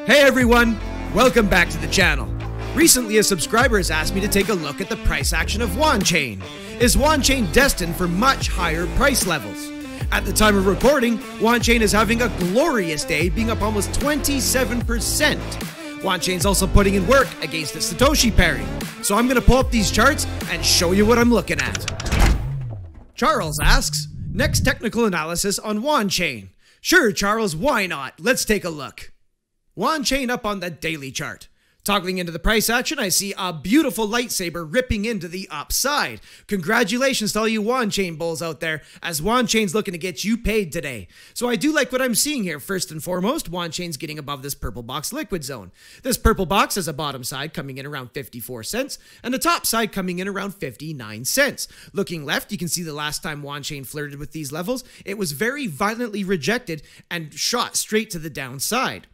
Hey everyone, welcome back to the channel. Recently a subscriber has asked me to take a look at the price action of Wanchain. Is Wanchain destined for much higher price levels? At the time of recording, Wanchain is having a glorious day, being up almost 27%. Wanchain's also putting in work against the Satoshi pairing. So I'm going to pull up these charts and show you what I'm looking at. Charles asks, next technical analysis on Wanchain. Sure, Charles, why not? Let's take a look. Wanchain up on the daily chart. Toggling into the price action, I see a beautiful lightsaber ripping into the upside. Congratulations to all you Wanchain bulls out there, as Wanchain's looking to get you paid today. So I do like what I'm seeing here. First and foremost, Wanchain's getting above this purple box liquid zone. This purple box has a bottom side coming in around 54 cents and a top side coming in around 59 cents. Looking left, you can see the last time Wanchain flirted with these levels, it was very violently rejected and shot straight to the downside.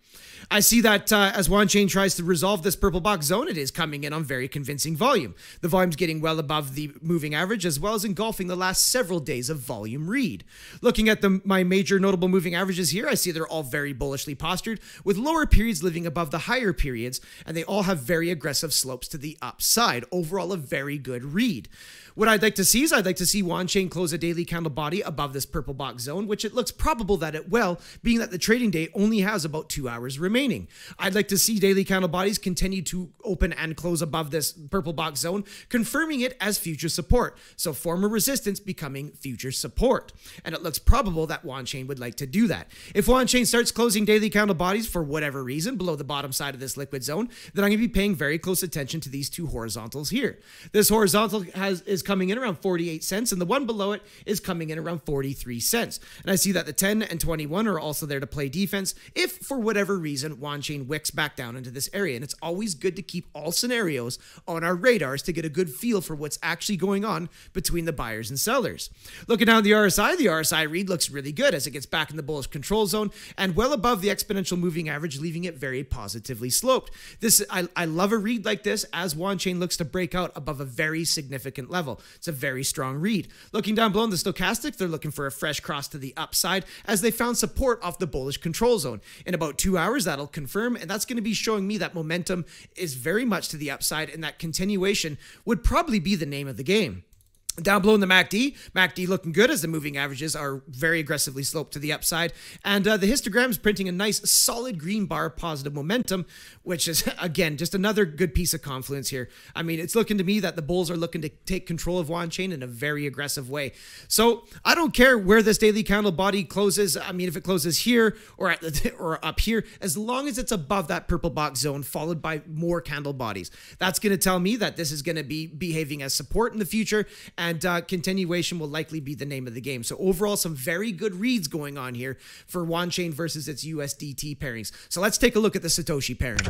I see that as Wanchain tries to resolve this purple box zone, it is coming in on very convincing volume. The volume's getting well above the moving average, as well as engulfing the last several days of volume read. Looking at my major notable moving averages here, I see they're all very bullishly postured, with lower periods living above the higher periods, and they all have very aggressive slopes to the upside. Overall, a very good read. What I'd like to see is I'd like to see Wanchain close a daily candle body above this purple box zone, which it looks probable that it will, being that the trading day only has about 2 hours remaining. I'd like to see daily candle bodies continue to open and close above this purple box zone, confirming it as future support. So former resistance becoming future support. And it looks probable that Wanchain would like to do that. If Wanchain starts closing daily candle bodies for whatever reason below the bottom side of this liquid zone, then I'm going to be paying very close attention to these two horizontals here. This horizontal is coming in around 48 cents, and the one below it is coming in around 43 cents. And I see that the 10 and 21 are also there to play defense if, for whatever reason, Wanchain wicks back down into this area. And it's always good to keep all scenarios on our radars to get a good feel for what's actually going on between the buyers and sellers. Looking down the RSI read looks really good as it gets back in the bullish control zone and well above the exponential moving average, leaving it very positively sloped. I love a read like this as Wanchain looks to break out above a very significant level. It's a very strong read. Looking down below in the stochastic, they're looking for a fresh cross to the upside as they found support off the bullish control zone. In about 2 hours, that'll confirm, and that's going to be showing me that momentum is very much to the upside, and that continuation would probably be the name of the game. Down below in the MACD looking good as the moving averages are very aggressively sloped to the upside. And the histogram is printing a nice solid green bar positive momentum, which is, again, just another good piece of confluence here. I mean, it's looking to me that the bulls are looking to take control of Wanchain in a very aggressive way. So I don't care where this daily candle body closes. I mean, if it closes here or or up here, as long as it's above that purple box zone followed by more candle bodies, that's going to tell me that this is going to be behaving as support in the future. And continuation will likely be the name of the game. So overall, some very good reads going on here for Wanchain versus its USDT pairings. So let's take a look at the Satoshi pairing.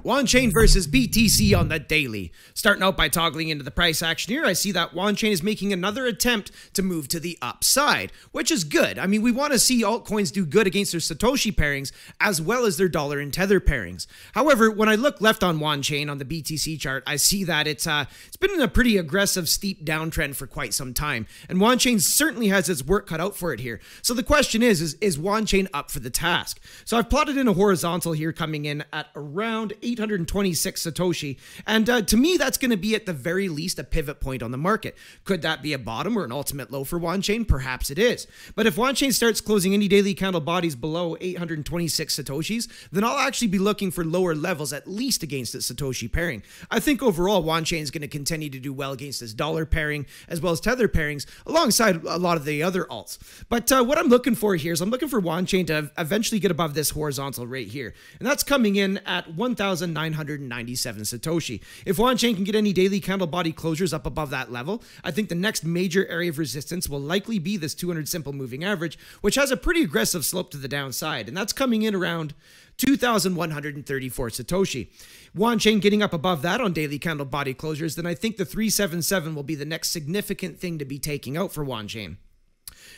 Wanchain versus BTC on the daily. Starting out by toggling into the price action here, I see that Wanchain is making another attempt to move to the upside, which is good. I mean, we want to see altcoins do good against their Satoshi pairings as well as their dollar and tether pairings. However, when I look left on Wanchain on the BTC chart, I see that it's been in a pretty aggressive steep downtrend for quite some time, and Wanchain certainly has its work cut out for it here. So the question is Wanchain up for the task? So I've plotted in a horizontal here coming in at around 826 Satoshi, and to me that's going to be at the very least a pivot point on the market. Could that be a bottom or an ultimate low for Wanchain? Perhaps it is. But if Wanchain starts closing any daily candle bodies below 826 Satoshis, then I'll actually be looking for lower levels at least against its Satoshi pairing. I think overall Wanchain is going to continue to do well against this dollar pairing as well as tether pairings alongside a lot of the other alts. But what I'm looking for here is I'm looking for Wanchain to eventually get above this horizontal right here, and that's coming in at 1,997 Satoshi. If Wanchain can get any daily candle body closures up above that level, I think the next major area of resistance will likely be this 200 simple moving average, which has a pretty aggressive slope to the downside, and that's coming in around 2,134 Satoshi. Wanchain getting up above that on daily candle body closures, then I think the 377 will be the next significant thing to be taking out for Wanchain.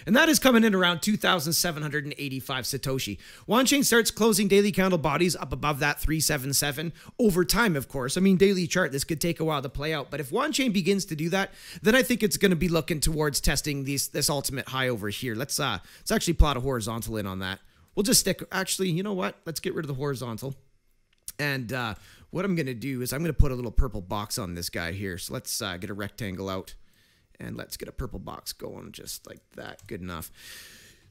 And that is coming in around 2,785 Satoshi. Wanchain starts closing daily candle bodies up above that 377 over time, of course. I mean, daily chart, this could take a while to play out. But if Wanchain begins to do that, then I think it's going to be looking towards testing this ultimate high over here. Let's actually plot a horizontal in on that. we'll just stick, actually, you know what? Let's get rid of the horizontal. And what I'm going to do is I'm going to put a little purple box on this guy here. So let's get a rectangle out and let's get a purple box going just like that. Good enough.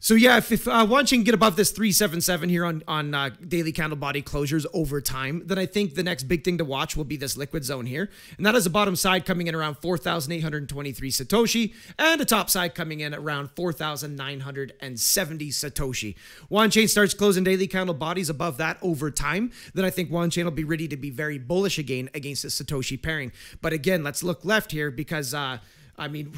So yeah, if Wanchain can get above this 377 here on daily candle body closures over time, then I think the next big thing to watch will be this liquid zone here. And that is a bottom side coming in around 4,823 Satoshi and a top side coming in around 4,970 Satoshi. Wanchain starts closing daily candle bodies above that over time, then I think Wanchain will be ready to be very bullish again against the Satoshi pairing. But again, let's look left here because I mean,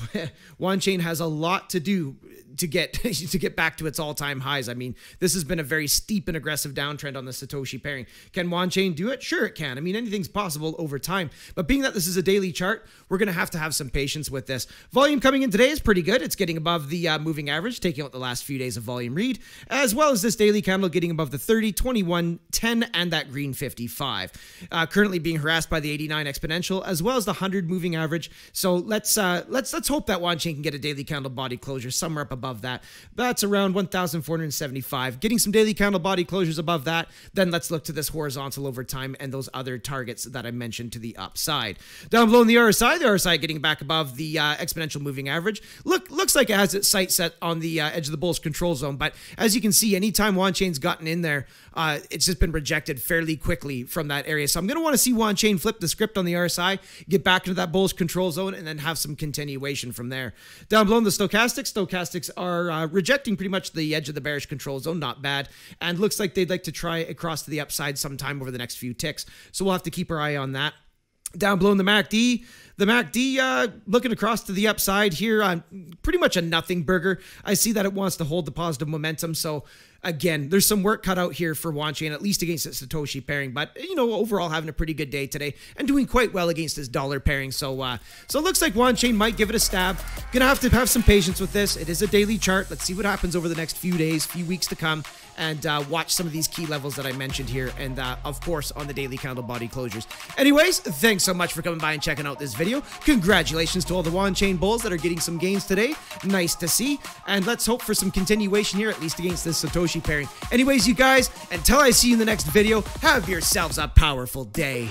Wanchain has a lot to do to get back to its all-time highs. I mean, this has been a very steep and aggressive downtrend on the Satoshi pairing. Can Wanchain do it? Sure, it can. I mean, anything's possible over time. But being that this is a daily chart, we're going to have some patience with this. Volume coming in today is pretty good. It's getting above the moving average, taking out the last few days of volume read, as well as this daily candle getting above the 30, 21, 10, and that green 55. Currently being harassed by the 89 exponential, as well as the 100 moving average. So let's hope that Wanchain can get a daily candle body closure somewhere up above that. That's around 1,475. Getting some daily candle body closures above that, then let's look to this horizontal over time and those other targets that I mentioned to the upside. Down below in the RSI getting back above the exponential moving average. Looks like it has its sight set on the edge of the bull's control zone, but as you can see, anytime Wanchain's gotten in there, it's just been rejected fairly quickly from that area. So I'm going to want to see Wanchain flip the script on the RSI, get back into that bull's control zone, and then have some continuation from there. Down below in the stochastics are rejecting pretty much the edge of the bearish control zone. Not bad. And looks like they'd like to try across to the upside sometime over the next few ticks. So we'll have to keep our eye on that. Down below in the MACD, looking across to the upside here on pretty much a nothing burger. I see that it wants to hold the positive momentum. So again, there's some work cut out here for Wanchain, at least against the Satoshi pairing. But, you know, overall having a pretty good day today and doing quite well against this dollar pairing. So it looks like Wanchain might give it a stab. Gonna have some patience with this. It is a daily chart. Let's see what happens over the next few days, few weeks to come, and watch some of these key levels that I mentioned here, and of course on the daily candle body closures. Anyways, thanks so much for coming by and checking out this video. Congratulations to all the Wanchain bulls that are getting some gains today. Nice to see, and let's hope for some continuation here, at least against this Satoshi pairing. Anyways, you guys, until I see you in the next video, have yourselves a powerful day.